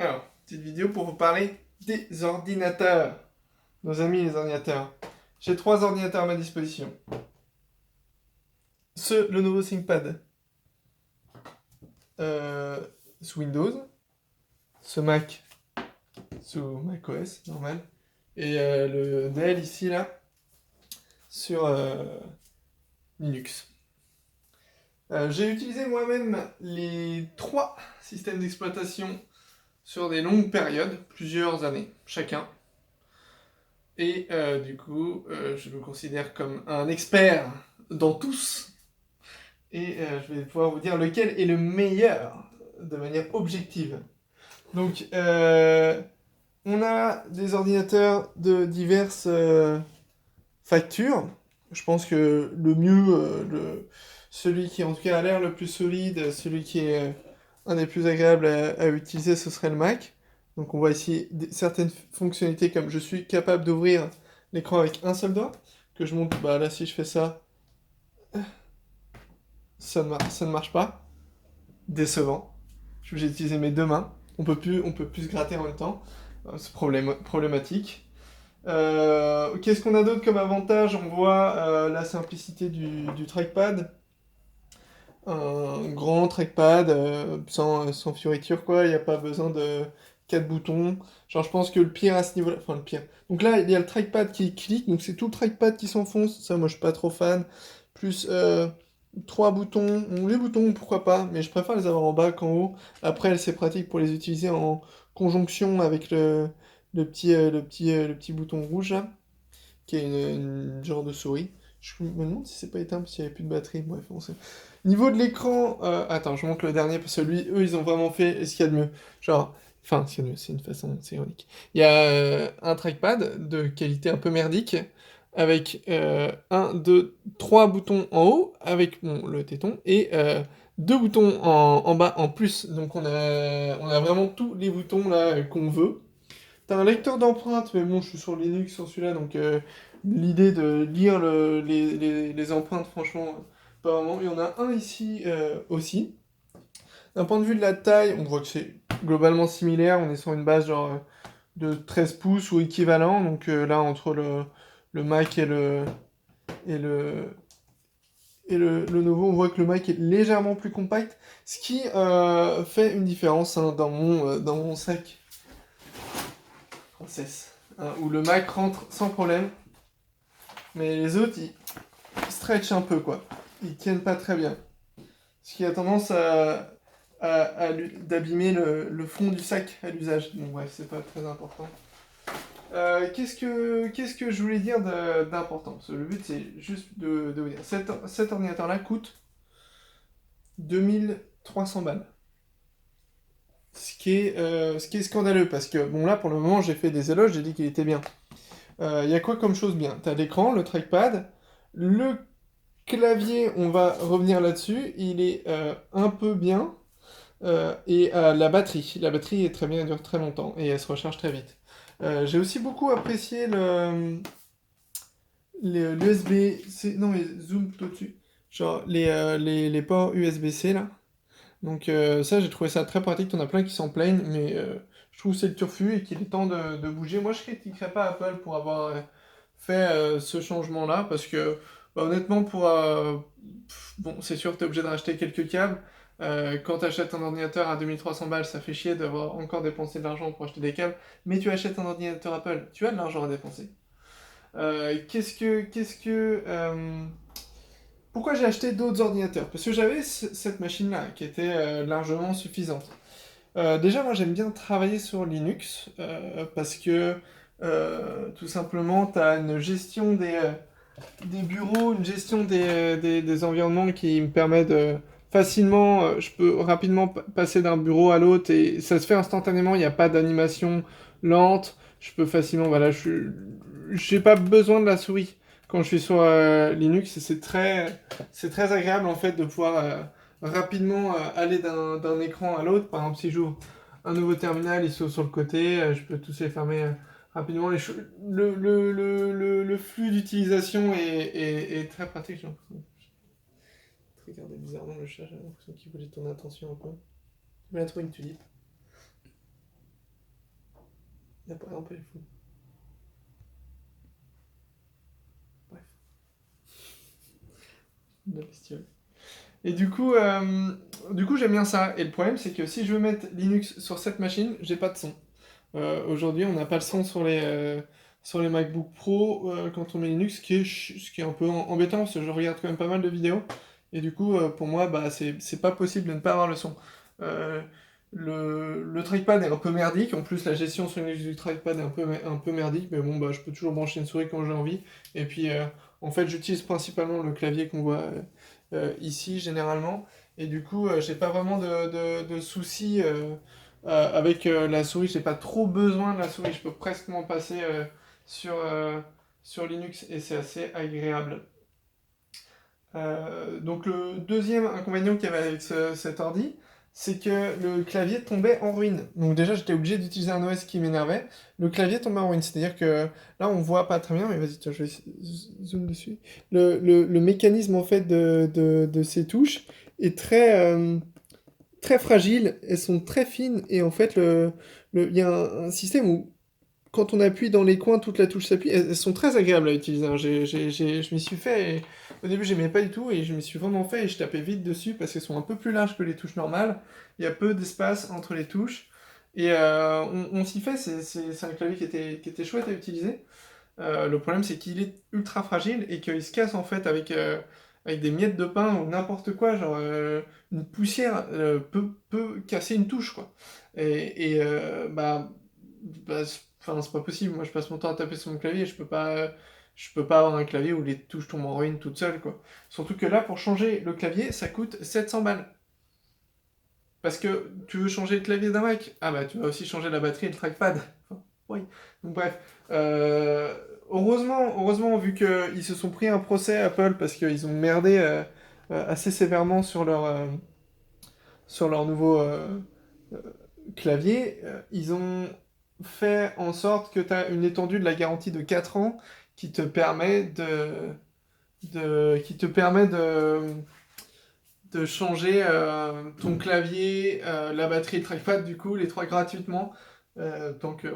Alors, petite vidéo pour vous parler des ordinateurs. Nos amis les ordinateurs. J'ai 3 ordinateurs à ma disposition. Le nouveau ThinkPad sous Windows, ce Mac sous macOS normal, et le Dell ici là sur Linux. J'ai utilisé moi-même les 3 systèmes d'exploitation sur des longues périodes, plusieurs années chacun. Et du coup, je me considère comme un expert dans tous. Et je vais pouvoir vous dire lequel est le meilleur de manière objective. Donc, on a des ordinateurs de diverses factures. Je pense que le mieux, celui qui en tout cas a l'air le plus solide, celui qui est un des plus agréables à utiliser, ce serait le Mac. Donc on voit ici certaines fonctionnalités comme je suis capable d'ouvrir l'écran avec un seul doigt, que je montre, bah là si je fais ça, ça ne marche pas. Décevant. Je suis obligé d'utiliser mes deux mains. On peut plus se gratter en même temps. C'est problématique. Qu'est-ce qu'on a d'autre comme avantage? On voit la simplicité du trackpad. Un grand trackpad sans fioriture, quoi. Il n'y a pas besoin de 4 boutons. Genre, je pense que le pire à ce niveau-là. Enfin, le pire. Donc là, il y a le trackpad qui clique. Donc, c'est tout le trackpad qui s'enfonce. Ça, moi, je suis pas trop fan. Plus 3 boutons. Bon, les boutons, pourquoi pas. Mais je préfère les avoir en bas qu'en haut. Après, c'est pratique pour les utiliser en conjonction avec le petit bouton rouge, là, qui est une genre de souris. Je me demande si c'est pas éteint parce qu'il n'y avait plus de batterie. Bref, on sait. Niveau de l'écran, attends, je montre le dernier parce que lui, eux, ils ont vraiment fait ce qu'il y a de mieux. Genre, enfin, ce qu'il y a de mieux, c'est une façon, c'est ironique. Il y a un trackpad de qualité un peu merdique avec un, deux, trois boutons en haut avec bon, le téton et deux boutons en bas en plus. Donc on a vraiment tous les boutons là qu'on veut. T'as un lecteur d'empreintes, mais bon, je suis sur Linux sur celui-là, donc l'idée de lire les empreintes, franchement, pas vraiment. Il y en a un ici aussi. D'un point de vue de la taille, on voit que c'est globalement similaire. On est sur une base genre de 13 pouces ou équivalent. Donc là, entre le Mac et le, le nouveau, on voit que le Mac est légèrement plus compact, ce qui fait une différence hein, dans mon sac Princesse, hein, où le Mac rentre sans problème, mais les autres, ils stretchent un peu, quoi. Ils tiennent pas très bien. Ce qui a tendance d'abîmer le fond du sac à l'usage. Bon, bref, c'est pas très important. Qu'est-ce que je voulais dire d'important? Parce que le but, c'est juste de vous dire. Cet ordinateur-là coûte 2300 balles. Ce qui est scandaleux, parce que, bon, là, pour le moment, j'ai fait des éloges, j'ai dit qu'il était bien. Il y a quoi comme chose bien? T'as l'écran, le trackpad, le clavier, on va revenir là-dessus, il est un peu bien, et la batterie. La batterie est très bien, elle dure très longtemps, et elle se recharge très vite. J'ai aussi beaucoup apprécié l'USB-C, non mais zoom plutôt dessus, genre les ports USB-C là. Donc ça, j'ai trouvé ça très pratique. T'en as plein qui s'en plaignent, mais je trouve que c'est le turfu et qu'il est temps de bouger. Moi, je critiquerais pas Apple pour avoir fait ce changement-là, parce que bah, honnêtement, bon, c'est sûr que t'es obligé de racheter quelques câbles. Quand tu achètes un ordinateur à 2300 balles, ça fait chier d'avoir encore dépensé de l'argent pour acheter des câbles. Mais tu achètes un ordinateur Apple, tu as de l'argent à dépenser. Pourquoi j'ai acheté d'autres ordinateurs? Parce que j'avais cette machine-là qui était largement suffisante. Déjà, moi j'aime bien travailler sur Linux parce que tout simplement tu as une gestion des bureaux, une gestion des environnements qui me permet de facilement, je peux rapidement passer d'un bureau à l'autre et ça se fait instantanément, il n'y a pas d'animation lente, je peux facilement, voilà, j'ai pas besoin de la souris quand je suis sur Linux et c'est très agréable en fait de pouvoir rapidement aller d'un écran à l'autre. Par exemple, si j'ouvre un nouveau terminal, ils sont sur le côté, je peux tous les fermer rapidement. Le flux d'utilisation est très pratique. J'ai l'impression. Je regardais bizarrement le chat, j'ai l'impression qu'il voulait ton attention un peu. Je vais trouver une tulipe. Il n'y a pas un peu les fous. Bref, de la bestiole. Et du coup, j'aime bien ça. Et le problème, c'est que si je veux mettre Linux sur cette machine, j'ai pas de son. Aujourd'hui, on n'a pas le son sur les MacBook Pro quand on met Linux, ce qui est un peu embêtant, parce que je regarde quand même pas mal de vidéos. Et du coup, pour moi, bah, c'est pas possible de ne pas avoir le son. Euh, le trackpad est un peu merdique. En plus, la gestion sur Linux du trackpad est un peu merdique. Mais bon, bah, je peux toujours brancher une souris quand j'ai envie. Et puis, en fait, j'utilise principalement le clavier qu'on voit ici, généralement. Et du coup, j'ai pas vraiment de soucis. Avec la souris, j'ai pas trop besoin de la souris, je peux presque m'en passer sur, euh, sur Linux et c'est assez agréable. Donc le deuxième inconvénient qu'il y avait avec cet ordi, c'est que le clavier tombait en ruine. Donc déjà j'étais obligé d'utiliser un OS qui m'énervait. Le clavier tombait en ruine, c'est-à-dire que là on voit pas très bien, mais vas-y, tiens, je vais zoom dessus. Le mécanisme en fait de ces touches est très fragiles, elles sont très fines, et en fait, il y a un système où, quand on appuie dans les coins, toute la touche s'appuie, elles sont très agréables à utiliser, hein. Je m'y suis fait, et au début j'aimais pas du tout, et je m'y suis vraiment fait, et je tapais vite dessus, parce qu'elles sont un peu plus larges que les touches normales, il y a peu d'espace entre les touches, et on s'y fait, c'est un clavier qui était chouette à utiliser. Le problème, c'est qu'il est ultra fragile et qu'il se casse en fait avec des miettes de pain ou n'importe quoi, genre une poussière peut casser une touche, quoi. Enfin, c'est pas possible. Moi, je passe mon temps à taper sur mon clavier, je peux pas avoir un clavier où les touches tombent en ruine toutes seules, quoi. Surtout que là, pour changer le clavier, ça coûte 700 balles. Parce que tu veux changer le clavier d'un Mac, ah bah tu vas aussi changer la batterie et le trackpad. Enfin, oui. Donc bref. Euh, heureusement, vu qu'ils se sont pris un procès Apple parce qu'ils ont merdé assez sévèrement sur leur nouveau euh, clavier, ils ont fait en sorte que tu as une étendue de la garantie de 4 ans qui te permet de changer ton clavier, la batterie et le trackpad, du coup, les trois gratuitement, tant que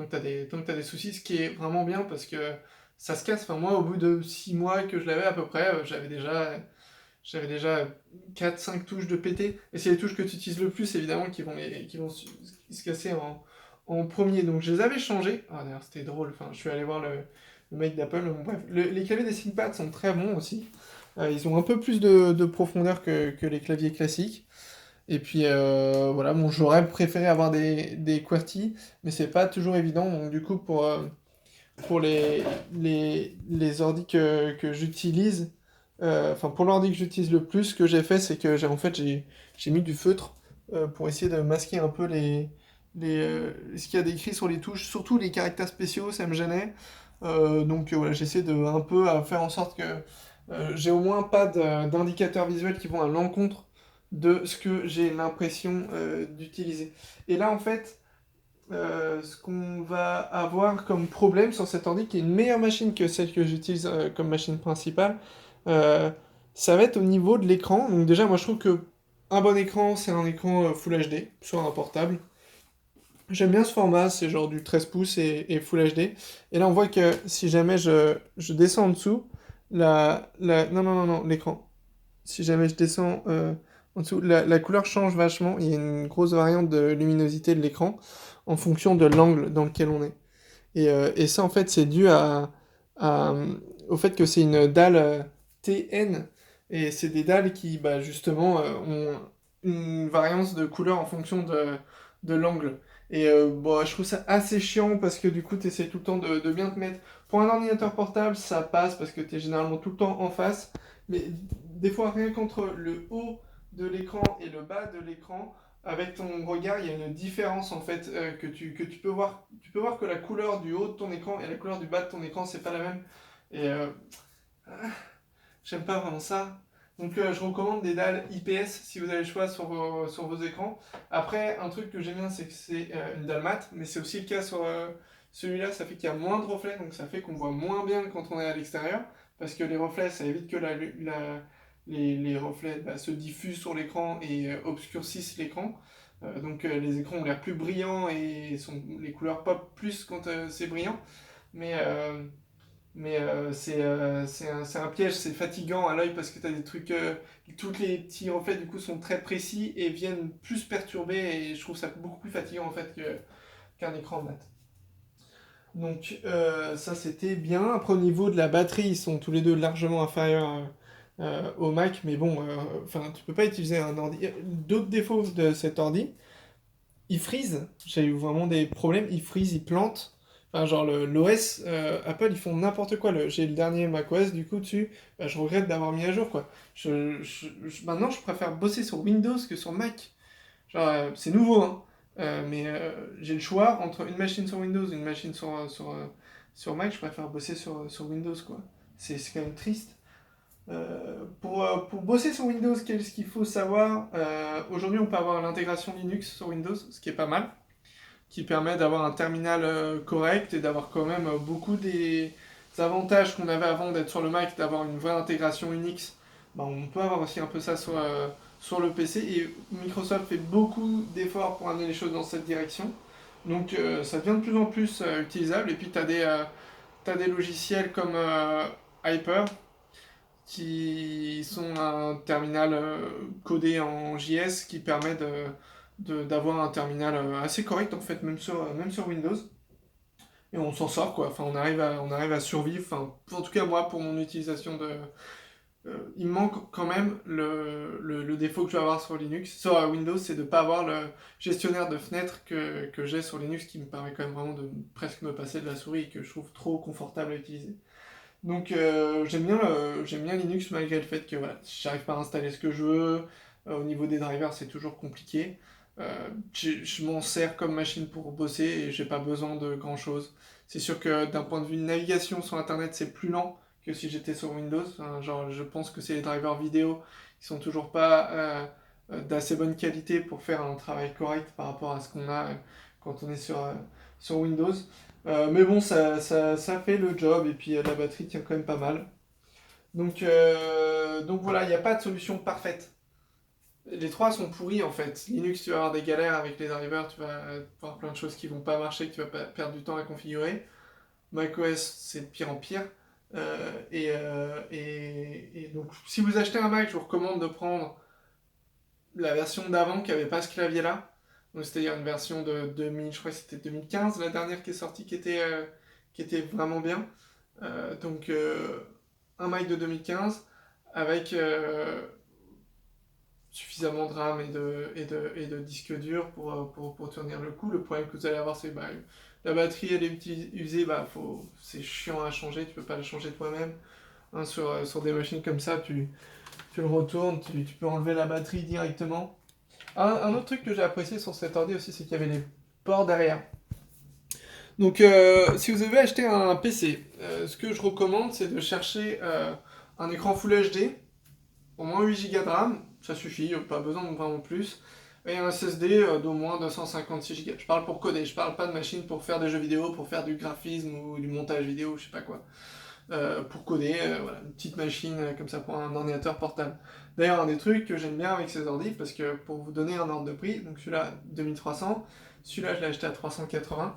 t'as des soucis, ce qui est vraiment bien parce que ça se casse. Enfin, moi, au bout de 6 mois que je l'avais à peu près, j'avais déjà 4-5 touches de pété. Et c'est les touches que tu utilises le plus, évidemment, qui vont se casser en premier. Donc, je les avais changées. Ah, d'ailleurs, c'était drôle. Enfin, je suis allé voir le mec d'Apple. Donc, bref, les claviers des ThinkPad sont très bons aussi. Ils ont un peu plus de profondeur que les claviers classiques. Et puis voilà, bon, j'aurais préféré avoir des QWERTY, mais c'est pas toujours évident. Donc du coup, pour les ordis que j'utilise, enfin pour l'ordi que j'utilise le plus, ce que j'ai fait, c'est que j'ai mis du feutre pour essayer de masquer un peu ce qu'il y a d'écrit sur les touches, surtout les caractères spéciaux, ça me gênait. Donc voilà, j'essaie de un peu faire en sorte que j'ai au moins pas d'indicateurs visuels qui vont à l'encontre de ce que j'ai l'impression d'utiliser. Et là, en fait, ce qu'on va avoir comme problème sur cet ordi, qui est une meilleure machine que celle que j'utilise comme machine principale, euh, ça va être au niveau de l'écran. Donc déjà, moi je trouve que un bon écran, c'est un écran Full HD sur un portable. J'aime bien ce format, c'est genre du 13 pouces et Full HD. Et là, on voit que si jamais je descends en dessous, non, non, non, non, l'écran. Si jamais je descends en dessous, la couleur change vachement. Il y a une grosse variante de luminosité de l'écran en fonction de l'angle dans lequel on est. Et ça, en fait, c'est dû à, au fait que c'est une dalle TN. Et c'est des dalles qui, bah, justement, ont une variance de couleur en fonction de l'angle. Et bon, je trouve ça assez chiant parce que du coup, tu essaies tout le temps de bien te mettre. Pour un ordinateur portable, ça passe parce que tu es généralement tout le temps en face. Mais des fois, rien qu'entre le haut de l'écran et le bas de l'écran, avec ton regard, il y a une différence en fait que tu peux voir. Tu peux voir que la couleur du haut de ton écran et la couleur du bas de ton écran, c'est pas la même. Et ah, j'aime pas vraiment ça. Donc je recommande des dalles IPS si vous avez le choix sur vos écrans. Après, un truc que j'aime bien, c'est que c'est une dalle mat, mais c'est aussi le cas sur celui-là, ça fait qu'il y a moins de reflets, donc ça fait qu'on voit moins bien quand on est à l'extérieur, parce que les reflets, ça évite que les reflets se diffusent sur l'écran et obscurcissent l'écran. Donc les écrans ont l'air plus brillants et les couleurs pop plus quand c'est brillant. Mais, c'est un piège, c'est fatigant à l'œil parce que tu as des trucs. Tous les petits reflets du coup sont très précis et viennent plus perturber et je trouve ça beaucoup plus fatigant en fait qu'un écran mat. Donc ça c'était bien. Après au niveau de la batterie, ils sont tous les deux largement inférieurs au Mac, mais bon, enfin tu peux pas utiliser un ordi. D'autres défauts de cet ordi, il freeze. J'ai eu vraiment des problèmes. Il freeze, il plante. Enfin, genre l'OS, Apple, ils font n'importe quoi. J'ai le dernier macOS, du coup, dessus, bah, je regrette d'avoir mis à jour, quoi. Maintenant, je préfère bosser sur Windows que sur Mac. Genre, c'est nouveau, hein. Mais j'ai le choix entre une machine sur Windows et une machine sur Mac. Je préfère bosser sur Windows, quoi. C'est quand même triste. Pour bosser sur Windows, qu'est-ce qu'il faut savoir? Aujourd'hui, on peut avoir l'intégration Linux sur Windows, ce qui est pas mal, qui permet d'avoir un terminal correct et d'avoir quand même beaucoup des avantages qu'on avait avant d'être sur le Mac, d'avoir une vraie intégration Unix. Ben, on peut avoir aussi un peu ça sur le PC et Microsoft fait beaucoup d'efforts pour amener les choses dans cette direction. Donc ça devient de plus en plus utilisable et puis t'as des logiciels comme Hyper qui sont un terminal codé en JS qui permet d'avoir un terminal assez correct en fait, même sur Windows. Et on s'en sort quoi, enfin on arrive à survivre, enfin, en tout cas moi pour mon utilisation de... il me manque quand même le défaut que je vais avoir sur Linux, sur Windows, c'est de ne pas avoir le gestionnaire de fenêtres que j'ai sur Linux qui me permet quand même vraiment de presque me passer de la souris et que je trouve trop confortable à utiliser. Donc j'aime bien Linux malgré le fait que voilà, j'arrive pas à installer ce que je veux. Au niveau des drivers, c'est toujours compliqué. Je m'en sers comme machine pour bosser et j'ai pas besoin de grand chose. C'est sûr que d'un point de vue de navigation sur internet, c'est plus lent que si j'étais sur Windows. Hein, genre, je pense que c'est les drivers vidéo qui sont toujours pas d'assez bonne qualité pour faire un travail correct par rapport à ce qu'on a quand on est sur Windows. Mais bon, ça fait le job et puis la batterie tient quand même pas mal. Donc voilà, il n'y a pas de solution parfaite. Les trois sont pourris en fait. Linux, tu vas avoir des galères avec les drivers, tu vas avoir plein de choses qui vont pas marcher, que tu vas pas perdre du temps à configurer. macOS, c'est de pire en pire. Et donc, si vous achetez un Mac, je vous recommande de prendre la version d'avant qui avait pas ce clavier-là. Donc, c'est-à-dire une version de 2000, je crois que c'était 2015, la dernière qui est sortie, qui était vraiment bien. Donc, un Mac de 2015 avec suffisamment de RAM et de disque dur pour tenir le coup. Le problème que vous allez avoir, c'est que bah, la batterie elle est usée, bah, c'est chiant à changer, tu peux pas la changer toi-même. Hein, sur des machines comme ça, tu le retournes, tu peux enlever la batterie directement. Un autre truc que j'ai apprécié sur cet ordi aussi, c'est qu'il y avait les ports derrière. Donc, si vous avez acheté un PC, ce que je recommande, c'est de chercher un écran Full HD, au moins 8 Go de RAM, ça suffit, pas besoin de vraiment plus, et un SSD d'au moins 256 Go. Je parle pour coder, je parle pas de machine pour faire des jeux vidéo, pour faire du graphisme ou du montage vidéo, je sais pas quoi. Pour coder, voilà, une petite machine comme ça pour un ordinateur portable. D'ailleurs, un des trucs que j'aime bien avec ces ordi, parce que pour vous donner un ordre de prix, donc celui-là 2300, celui-là je l'ai acheté à 380,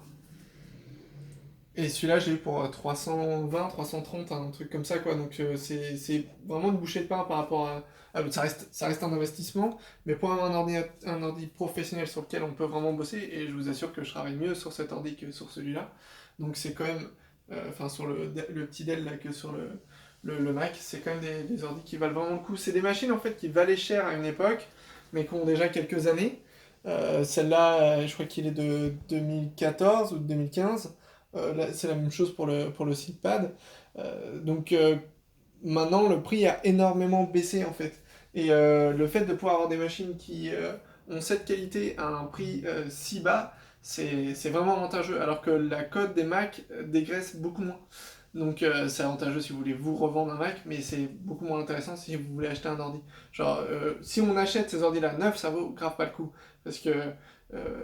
et celui-là j'ai eu pour 320, 330, un truc comme ça quoi, donc c'est vraiment une bouchée de pain par rapport à l'autre. Ça reste un investissement, mais pour avoir un ordi professionnel sur lequel on peut vraiment bosser, et je vous assure que je travaille mieux sur cet ordi que sur celui-là, donc c'est quand même enfin sur le petit Dell là, que sur le Mac, c'est quand même des ordi qui valent vraiment le coup. C'est des machines en fait qui valaient cher à une époque, mais qui ont déjà quelques années. Celle-là, je crois qu'il est de 2014 ou de 2015. C'est la même chose pour le ThinkPad. Donc maintenant, le prix a énormément baissé en fait. Et le fait de pouvoir avoir des machines qui ont cette qualité à un prix si bas, c'est vraiment avantageux. Alors que la cote des Mac dégraisse beaucoup moins. Donc c'est avantageux si vous voulez vous revendre un Mac, mais c'est beaucoup moins intéressant si vous voulez acheter un ordi. Genre, si on achète ces ordis-là neufs, ça vaut grave pas le coup. Parce que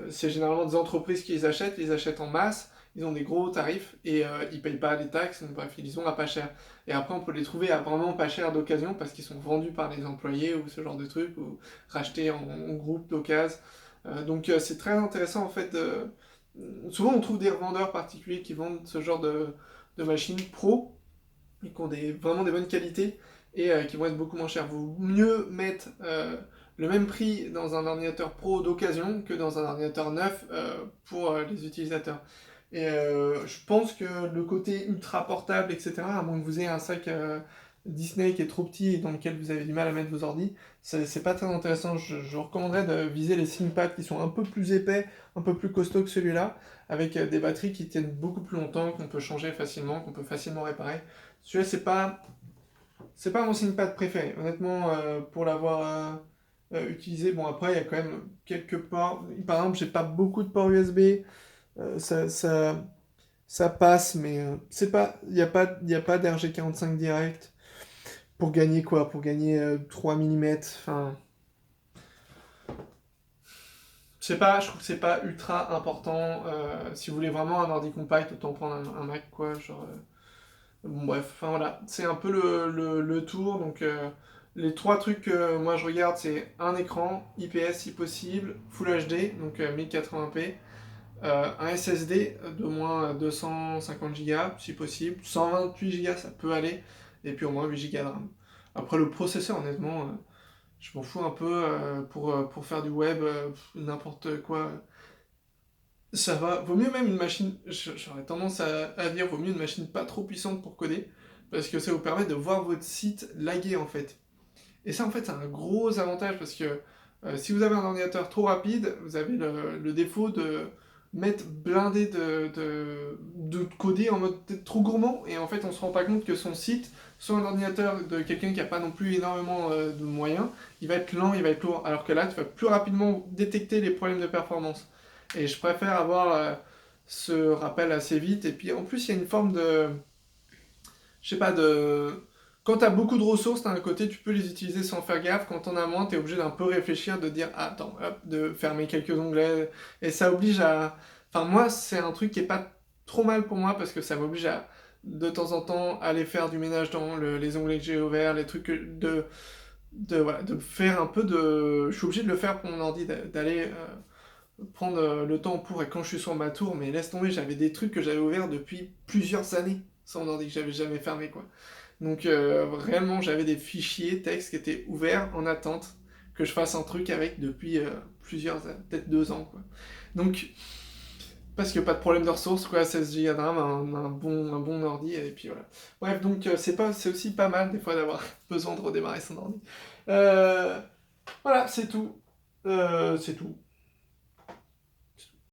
c'est généralement des entreprises qui les achètent en masse, ils ont des gros tarifs et ils payent pas les taxes, donc bref, ils les ont à pas cher. Et après, on peut les trouver à vraiment pas cher d'occasion parce qu'ils sont vendus par les employés ou ce genre de trucs, ou rachetés en groupe d'occasion. Donc c'est très intéressant en fait. Souvent on trouve des revendeurs particuliers qui vendent ce genre de machines pro et qui ont vraiment des bonnes qualités et qui vont être beaucoup moins chères. Vaut mieux mettre le même prix dans un ordinateur pro d'occasion que dans un ordinateur neuf pour les utilisateurs. Et je pense que le côté ultra portable, etc., à moins que vous ayez un sac Disney qui est trop petit et dans lequel vous avez du mal à mettre vos ordis, c'est pas très intéressant. Je recommanderais de viser les ThinkPad qui sont un peu plus épais, un peu plus costauds que celui-là, avec des batteries qui tiennent beaucoup plus longtemps, qu'on peut changer facilement, qu'on peut facilement réparer. Celui-là, c'est pas mon ThinkPad préféré. Honnêtement, pour l'avoir utilisé, bon après, il y a quand même quelques ports. Par exemple, j'ai pas beaucoup de ports USB. Euh, ça, ça, ça passe, mais c'est pas, y a pas d'RG45 direct pour gagner quoi? Pour gagner 3 mm. Enfin, je sais pas, je trouve que c'est pas ultra important. Si vous voulez vraiment un ordi compact, autant prendre un Mac quoi. Genre, bon, bref, enfin voilà, c'est un peu le tour. Donc, les trois trucs que moi je regarde, c'est un écran, IPS si possible, Full HD, donc 1080p. Un SSD d'au moins 250 Go si possible, 128 Go ça peut aller, et puis au moins 8 Go de RAM. Après le processeur, honnêtement, je m'en fous un peu pour faire du web, n'importe quoi. Ça va, vaut mieux même une machine, j'aurais tendance à dire, vaut mieux une machine pas trop puissante pour coder, parce que ça vous permet de voir votre site laguer en fait. Et ça, en fait, c'est un gros avantage parce que si vous avez un ordinateur trop rapide, vous avez le défaut de mettre blindé de coder en mode peut-être trop gourmand. Et en fait, on se rend pas compte que son site, sur un ordinateur de quelqu'un qui a pas non plus énormément de moyens, il va être lent, il va être lourd. Alors que là, tu vas plus rapidement détecter les problèmes de performance. Et je préfère avoir ce rappel assez vite. Et puis en plus, il y a une forme de je sais pas, quand t'as beaucoup de ressources, d'un côté, tu peux les utiliser sans faire gaffe. Quand t'en as moins, t'es obligé d'un peu réfléchir, de dire, ah, attends, hop, de fermer quelques onglets. Et ça oblige à... Enfin, moi, c'est un truc qui est pas trop mal pour moi, parce que ça m'oblige à, de temps en temps, aller faire du ménage dans les onglets que j'ai ouverts, les trucs voilà, de faire un peu de... Je suis obligé de le faire pour mon ordi, d'aller prendre le temps pour, et quand je suis sur ma tour, mais laisse tomber, j'avais des trucs que j'avais ouverts depuis plusieurs années, sans mon ordi, que j'avais jamais fermé, quoi. Donc réellement, j'avais des fichiers texte qui étaient ouverts en attente que je fasse un truc avec depuis peut-être 2 ans, quoi. Donc, parce que pas de problème de ressources, quoi, 16 Go de RAM, un bon ordi, et puis voilà. Bref, donc c'est aussi pas mal des fois d'avoir besoin de redémarrer son ordi. Euh, voilà, c'est tout. C'est tout.